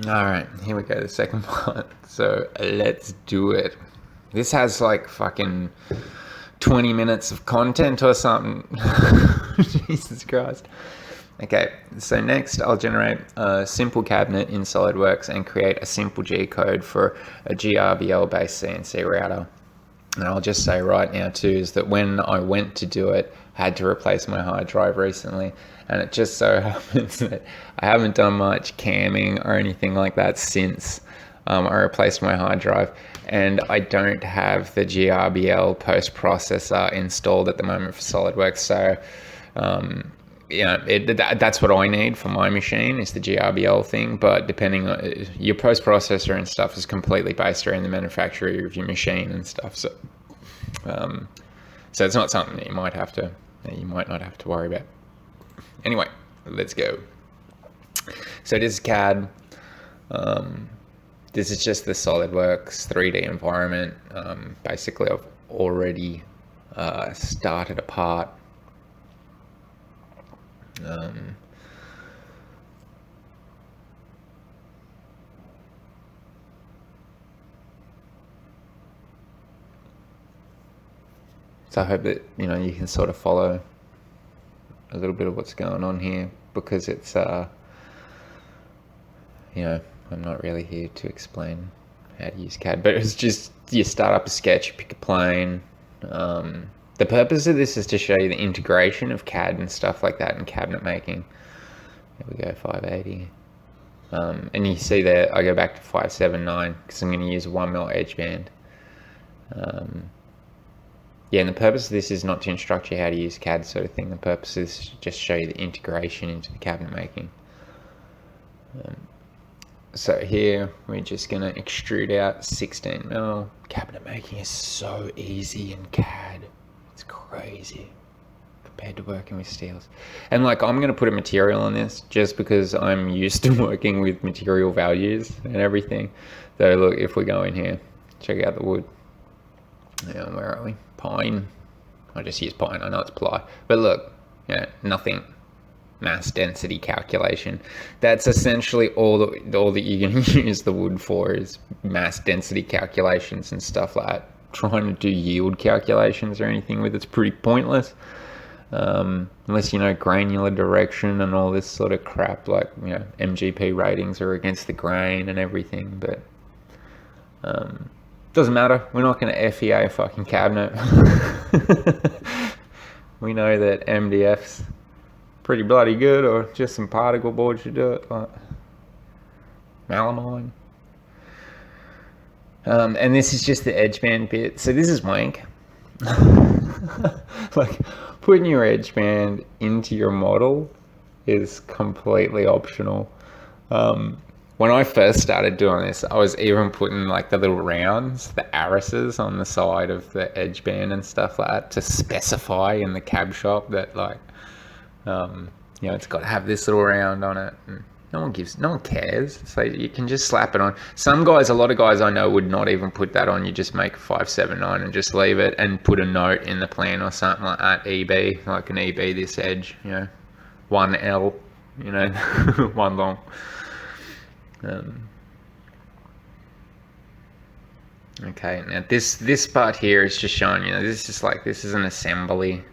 All right, here we go, the second part. So let's do it. This has like fucking 20 minutes of content or something. Jesus Christ. Okay, so next I'll generate a simple cabinet in SolidWorks and create a simple G code for a GRBL based CNC router. And I'll just say right now too is that when I went to do it, I had to replace my hard drive recently, and it just so happens that I haven't done much camming or anything like that since I replaced my hard drive, and I don't have the GRBL post processor installed at the moment for SolidWorks. So that's what I need for my machine is the GRBL thing, but depending on your post processor and stuff is completely based around the manufacturer of your machine and stuff. So it's not something that you might not have to worry about. Anyway, let's go. So this is CAD. This is just the SolidWorks 3D environment. Basically, I've already started a part. So I hope that you can sort of follow a little bit of what's going on here, because it's I'm not really here to explain how to use CAD, but it's just you start up a sketch, you pick a plane. The purpose of this is to show you the integration of CAD and stuff like that in cabinet making. There we go, 580. And you see there, I go back to 579 because I'm going to use a 1mm edge band. And the purpose of this is not to instruct you how to use CAD sort of thing. The purpose is to just show you the integration into the cabinet making. So here we're just going to extrude out 16mm. Cabinet making is so easy in CAD. It's crazy compared to working with steels. And like, I'm going to put a material on this just because I'm used to working with material values and everything. So look, if we go in here, check out the wood. Yeah, where are we? Pine. I just use pine. I know it's ply, but look, nothing. Mass density calculation. That's essentially all that you're going to use the wood for is mass density calculations and stuff like that. Trying to do yield calculations or anything with it's pretty pointless, unless you know granular direction and all this sort of crap, like MGP ratings are against the grain and everything. But doesn't matter. We're not going to FEA a fucking cabinet. We know that MDF's pretty bloody good, or just some particle board should do it, like melamine. And this is just the edge band bit. So this is wank. Like, putting your edge band into your model is completely optional. When I first started doing this, I was even putting like the little rounds, the arises on the side of the edge band and stuff like that to specify in the cab shop that like, it's got to have this little round on it. And no one cares. So you can just slap it on. A lot of guys I know would not even put that on. You just make a 579 and just leave it and put a note in the plan or something like that. EB, like an EB this edge, 1L, one long. Okay, now this part here is just showing this is an assembly.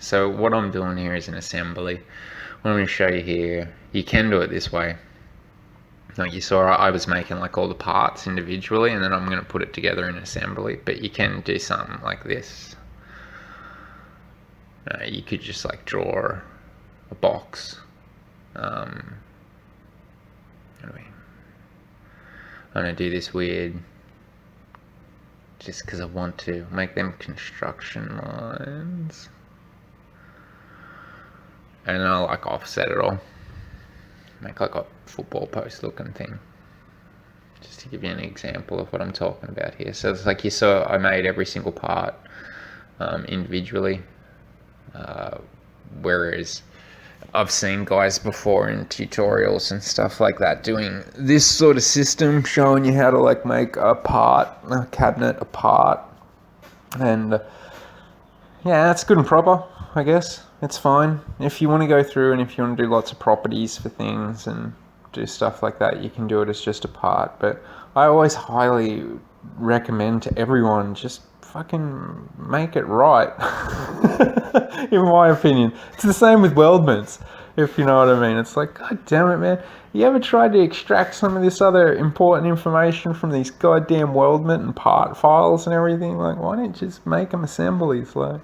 So what I'm doing here is an assembly. What I'm going to show you here, you can do it this way. Like you saw, I was making like all the parts individually, and then I'm going to put it together in assembly. But you can do something like this. You could just like draw a box. Anyway, I'm going to do this weird, just because I want to make them construction lines. And I'll like offset it all, make like a football post looking thing, just to give you an example of what I'm talking about here. So it's like you saw, I made every single part individually, whereas I've seen guys before in tutorials and stuff like that doing this sort of system, showing you how to like make a cabinet a part, and that's good and proper, I guess. It's fine if you want to go through and if you want to do lots of properties for things and do stuff like that, you can do it as just a part. But I always highly recommend to everyone, just fucking make it right. In my opinion, it's the same with weldments, if you know what I mean. It's like, god damn it, man, you ever tried to extract some of this other important information from these goddamn weldment and part files and everything? Like, why don't you just make them assemblies? Like,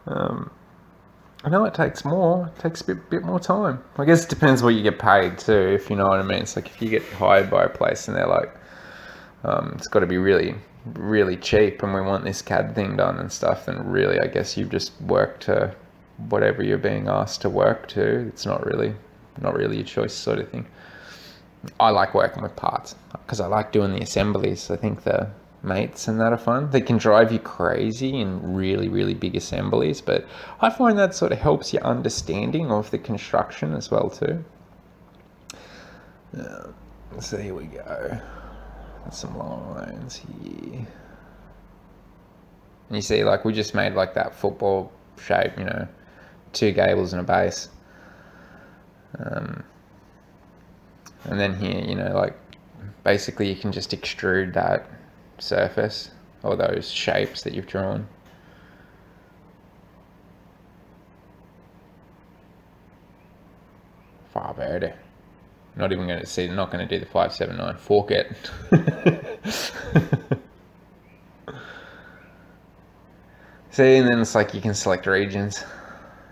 I know it takes more. It takes a bit more time. I guess it depends what you get paid too, if you know what I mean. It's like if you get hired by a place and they're like, it's got to be really, really cheap and we want this CAD thing done and stuff, then really, I guess you just work to whatever you're being asked to work to. It's not really your choice sort of thing. I like working with parts because I like doing the assemblies. I think the mates and that are fun. They can drive you crazy in really, really big assemblies, but I find that sort of helps your understanding of the construction as well too. So here we go. Some lines here. And you see, like, we just made like that football shape, you know, 2 gables and a base. And then here, you know, like, basically you can just extrude that surface or those shapes that you've drawn. Far better. Not even going to see, not going to do the 579. Fork it. See, and then it's like you can select regions.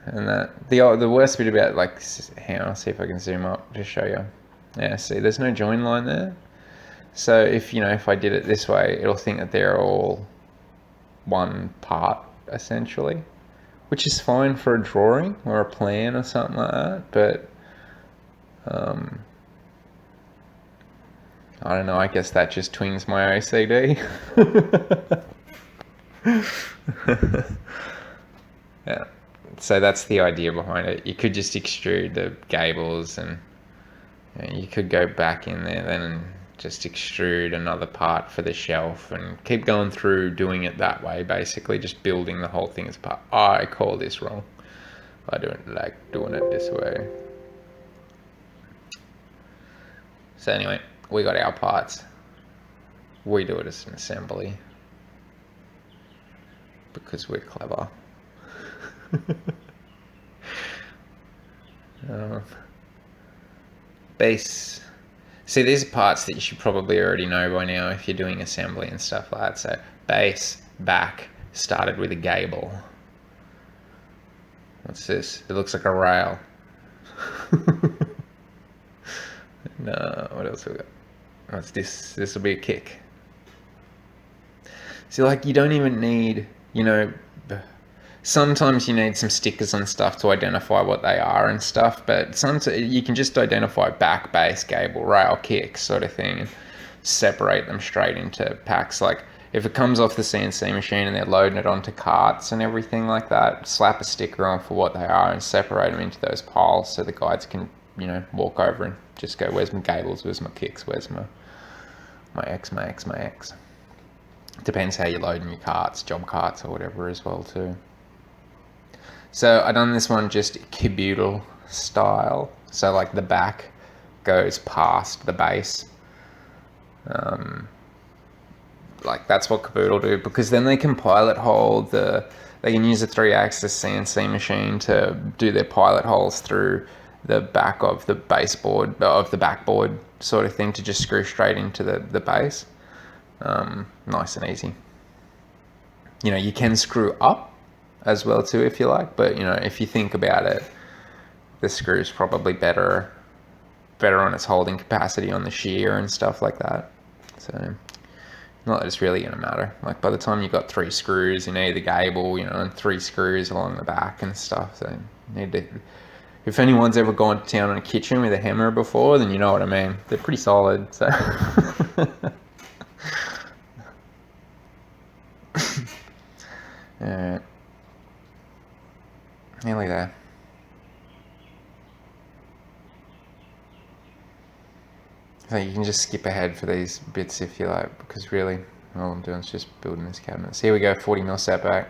And that the worst bit about, like, hang on, I'll see if I can zoom up to show you. Yeah, see, there's no join line there. So if, you know, if I did it this way, it'll think that they're all one part, essentially, which is fine for a drawing or a plan or something like that. But I don't know, I guess that just twings my OCD. Yeah. So that's the idea behind it. You could just extrude the gables, and you know, you could go back in there then and just extrude another part for the shelf and keep going through doing it that way, basically just building the whole thing as part. I call this wrong. I don't like doing it this way. So anyway, we got our parts. We do it as an assembly because we're clever. Base. See, these are parts that you should probably already know by now if you're doing assembly and stuff like that. So base, back, started with a gable. What's this? It looks like a rail. No, what else we got? What's this? This will be a kick. See, like, you don't even need, you know, sometimes you need some stickers on stuff to identify what they are and stuff, but sometimes you can just identify back, base, gable, rail, kick sort of thing and separate them straight into packs. Like, if it comes off the CNC machine and they're loading it onto carts and everything like that, slap a sticker on for what they are and separate them into those piles so the guides can, you know, walk over and just go, where's my gables, where's my kicks, where's my X. Depends how you're loading your carts, job carts or whatever as well too. So I done this one just cubital style. So like the back goes past the base. Like that's what Caboodle do, because then they can pilot hole they can use a 3-axis CNC machine to do their pilot holes through the back of the baseboard, of the backboard sort of thing, to just screw straight into the base. Nice and easy. You know, you can screw up as well too if you like, but you know, if you think about it, the screw's probably better on its holding capacity on the shear and stuff like that. So not that it's really going to matter. Like by the time you've got 3 screws in either gable, you know, and 3 screws along the back and stuff, so you need to, if anyone's ever gone to town on a kitchen with a hammer before, then you know what I mean. They're pretty solid, so alright, nearly there. So you can just skip ahead for these bits if you like, because really all I'm doing is just building this cabinet. So here we go, 40mm setback.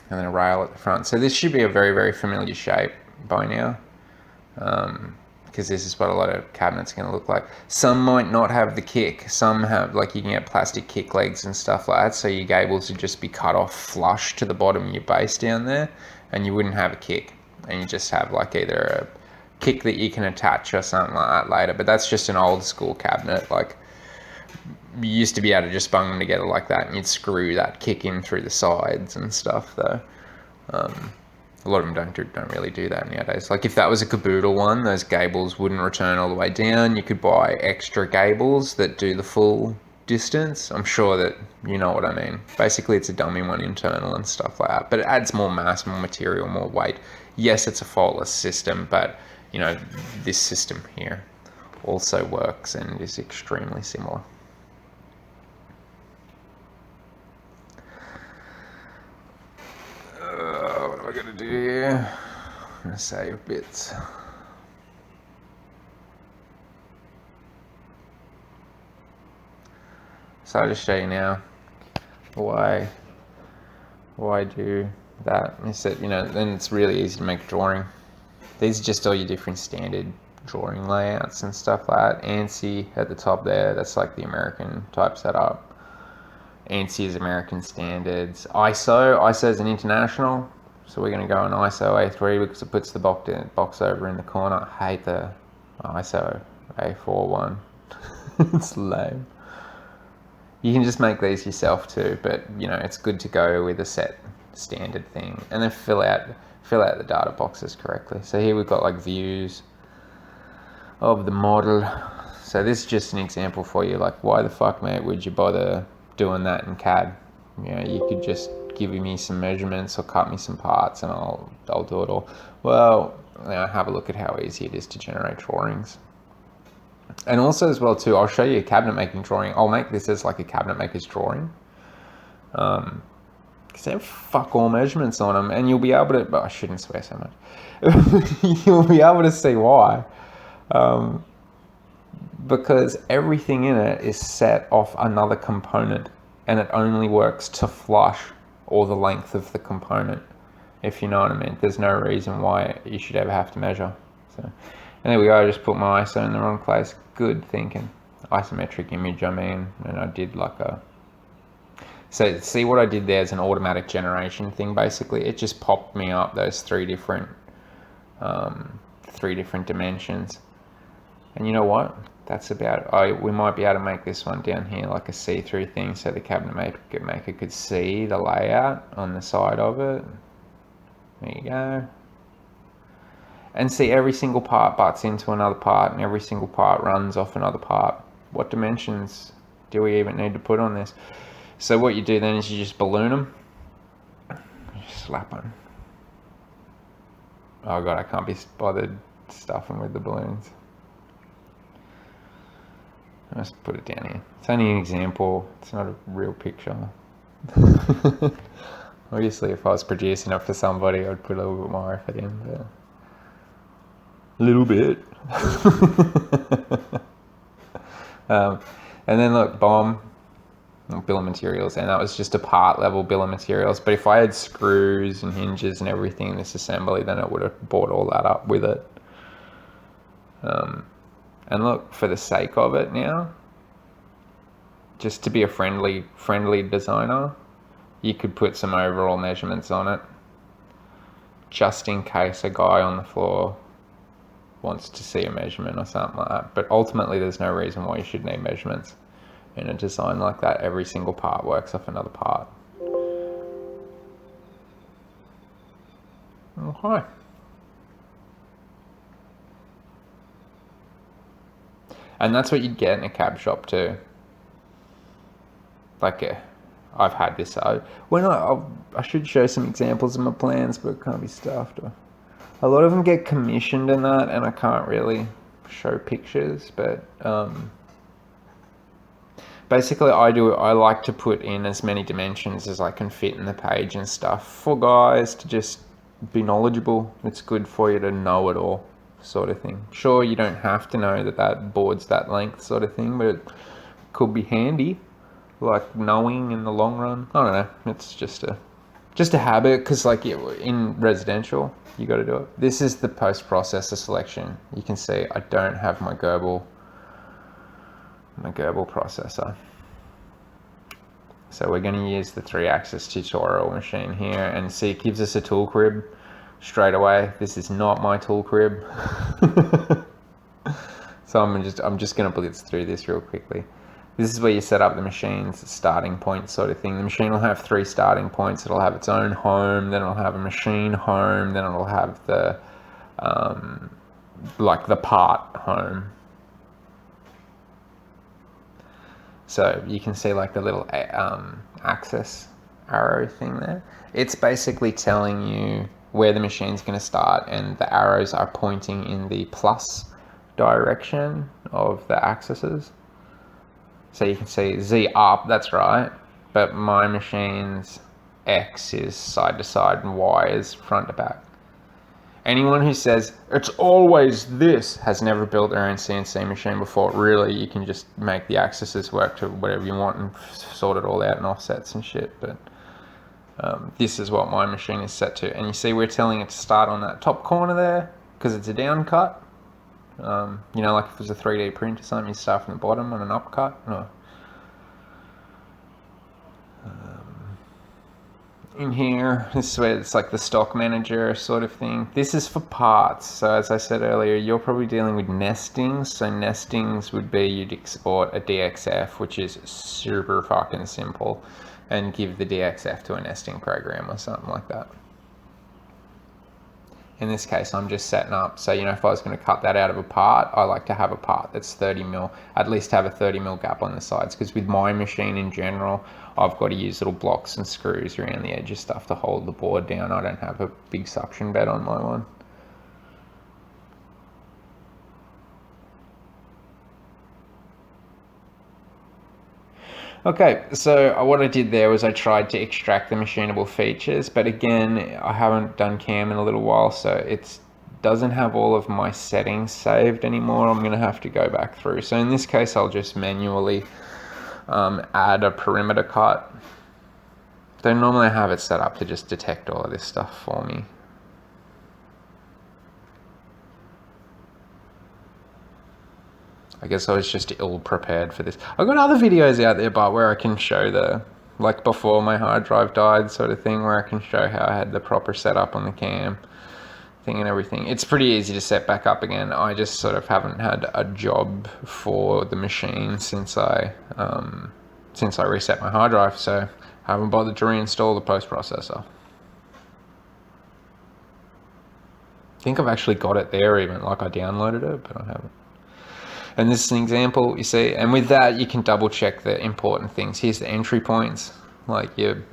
and then a rail at the front. So this should be a very, very familiar shape by now, because this is what a lot of cabinets are going to look like. Some might not have the kick. Some have, like, you can get plastic kick legs and stuff like that, so your gables would just be cut off flush to the bottom of your base down there, and you wouldn't have a kick, and you just have like either a kick that you can attach or something like that later. But that's just an old school cabinet. Like, you used to be able to just bung them together like that, and you'd screw that kick in through the sides and stuff, though. A lot of them don't really do that nowadays. Like, if that was a caboodle one, those gables wouldn't return all the way down. You could buy extra gables that do the full distance. I'm sure that you know what I mean. Basically, it's a dummy one internal and stuff like that. But it adds more mass, more material, more weight. Yes, it's a faultless system, but, you know, this system here also works and is extremely similar. What am I going to do here? I'm going to save bits. So I'll just show you now why do that. Is that, you know, then it's really easy to make a drawing. These are just all your different standard drawing layouts and stuff like that. ANSI at the top there, that's like the American type setup. ANSI is American standards. ISO is an international, so we're going to go on ISO A3 because it puts the box over in the corner. I hate the ISO A4 one. It's lame. You can just make these yourself too, but, you know, it's good to go with a set standard thing, and then fill out the data boxes correctly. So here we've got like views of the model. So this is just an example for you. Like, why the fuck, mate, would you bother doing that in CAD? You know, you could just give me some measurements or cut me some parts and I'll do it all. Well, you know, have a look at how easy it is to generate drawings. And also as well too, I'll show you a cabinet making drawing. I'll make this as like a cabinet maker's drawing, because they have fuck all measurements on them, and you'll be able to, but I shouldn't swear so much. You'll be able to see why. Because everything in it is set off another component, and it only works to flush or the length of the component, if you know what I mean. There's no reason why you should ever have to measure. So, and there we go, I just put my ISO in the wrong place. Good thinking. Isometric image, I mean, and I did like a... So see what I did there is an automatic generation thing, basically. It just popped me up those three different dimensions. And you know what? That's about, we might be able to make this one down here like a see-through thing, so the cabinet maker could see the layout on the side of it. There you go. And see, every single part butts into another part, and every single part runs off another part. What dimensions do we even need to put on this? So what you do then is you just balloon them. Just slap them. Oh god, I can't be bothered stuffing with the balloons. Let's put it down here. It's only an example. It's not a real picture. Obviously, if I was producing it for somebody, I'd put a little bit more effort in. But a little bit. And then look, BOM, bill of materials, and that was just a part level bill of materials. But if I had screws and hinges and everything in this assembly, then it would have brought all that up with it. And look, for the sake of it now, just to be a friendly designer, you could put some overall measurements on it, just in case a guy on the floor wants to see a measurement or something like that. But ultimately, there's no reason why you should need measurements in a design like that. Every single part works off another part. Okay. And that's what you'd get in a cab shop too. Like, I've had this. I should show some examples of my plans, but it can't be stuffed. A lot of them get commissioned in that, and I can't really show pictures. But basically, I like to put in as many dimensions as I can fit in the page and stuff for guys to just be knowledgeable. It's good for you to know it all, sort of thing. Sure, you don't have to know that board's that length, sort of thing, but it could be handy, like knowing in the long run. I don't know, it's just a just a habit, because like in residential, you got to do it. This is the post-processor selection. You can see I don't have my Gerbil processor. So we're going to use the 3-axis tutorial machine here, and see it gives us a tool crib straight away. This is not my tool crib. So I'm just going to blitz through this real quickly. This is where you set up the machine's starting point sort of thing. The machine will have 3 starting points. It'll have its own home, then it'll have a machine home, then it'll have the like the part home. So you can see like the little axis arrow thing there. It's basically telling you where the machine's going to start, and the arrows are pointing in the plus direction of the axes. So you can see Z up, that's right, but my machine's X is side to side and Y is front to back. Anyone who says it's always this has never built their own CNC machine before. Really, you can just make the axes work to whatever you want and sort it all out in offsets and shit. But this is what my machine is set to. And you see we're telling it to start on that top corner there because it's a down cut. You know, like if it was a 3D print or something, you start from the bottom on an up cut. No. In here, this is where it's like the stock manager sort of thing. This is for parts. So as I said earlier, you're probably dealing with nestings. So nestings would be you'd export a DXF, which is super fucking simple, and give the DXF to a nesting program or something like that. In this case, I'm just setting up. So, you know, if I was going to cut that out of a part, I like to have a part that's 30 mil, at least have a 30 mil gap on the sides. Because with my machine in general, I've got to use little blocks and screws around the edge of stuff to hold the board down. I don't have a big suction bed on my one. Okay, so what I did there was I tried to extract the machinable features, but again, I haven't done cam in a little while, so it doesn't have all of my settings saved anymore. I'm gonna have to go back through. So in this case, I'll just manually add a perimeter cut. They normally have it set up to just detect all of this stuff for me. I guess I was just ill prepared for this. I've got other videos out there, but where I can show the, like before my hard drive died sort of thing, where I can show how I had the proper setup on the cam thing and everything. It's pretty easy to set back up again. I just sort of haven't had a job for the machine since I reset my hard drive, so I haven't bothered to reinstall the post-processor. I think I've actually got it there even, like I downloaded it, but I haven't. And this is an example, you see, and with that you can double check the important things. Here's the entry points, like your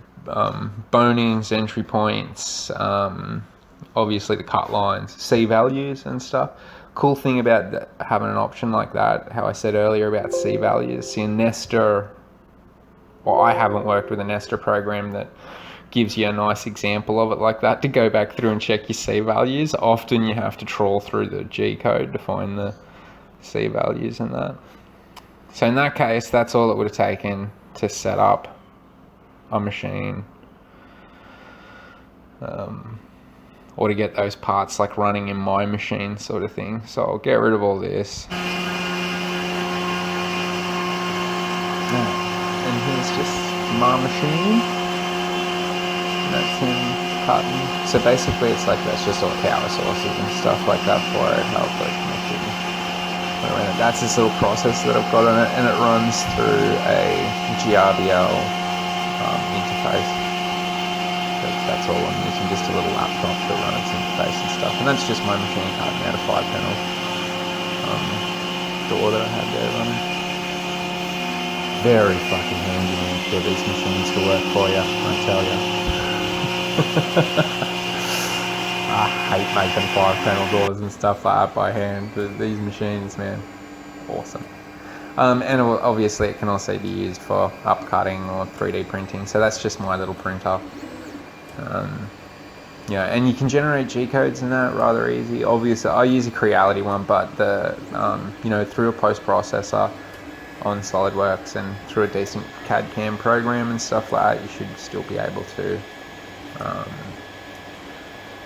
bonings, entry points, obviously the cut lines, C values and stuff. Cool thing about having an option like that, how I said earlier about C values, see a Nester, well, I haven't worked with a Nester program that gives you a nice example of it like that to go back through and check your C values. Often you have to trawl through the G code to find the C values and that. So in that case, that's all it would have taken to set up a machine, or to get those parts like running in my machine sort of thing. So I'll get rid of all this. And here's just my machine. That's him cutting. So basically it's like that's just all power sources and stuff like that for it. How it connected. That's this little process that I've got on it, and it runs through a GRBL interface. That's all I'm using, just a little laptop to run its interface and stuff. And that's just my machine cutting out a 5-panel door that I had there running. Very fucking handy, man, for these machines to work for you, I tell you. I hate making 5-panel doors and stuff like that by hand, but these machines, man, awesome. And obviously it can also be used for upcutting or 3D printing, so that's just my little printer. Yeah, and you can generate G-codes in that rather easy. Obviously, I use a Creality one, but the you know, through a post-processor on SolidWorks and through a decent CAD-CAM program and stuff like that, you should still be able to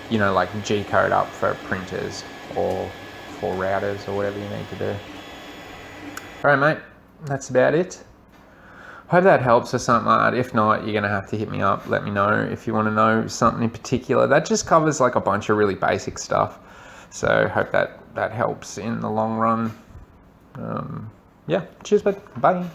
you know, like G-code up for printers or for routers or whatever you need to do. All right, mate, that's about it. Hope that helps or something like that. If not, you're going to have to hit me up. Let me know if you want to know something in particular. That just covers like a bunch of really basic stuff. So hope that helps in the long run. Yeah, cheers, bud. Bye.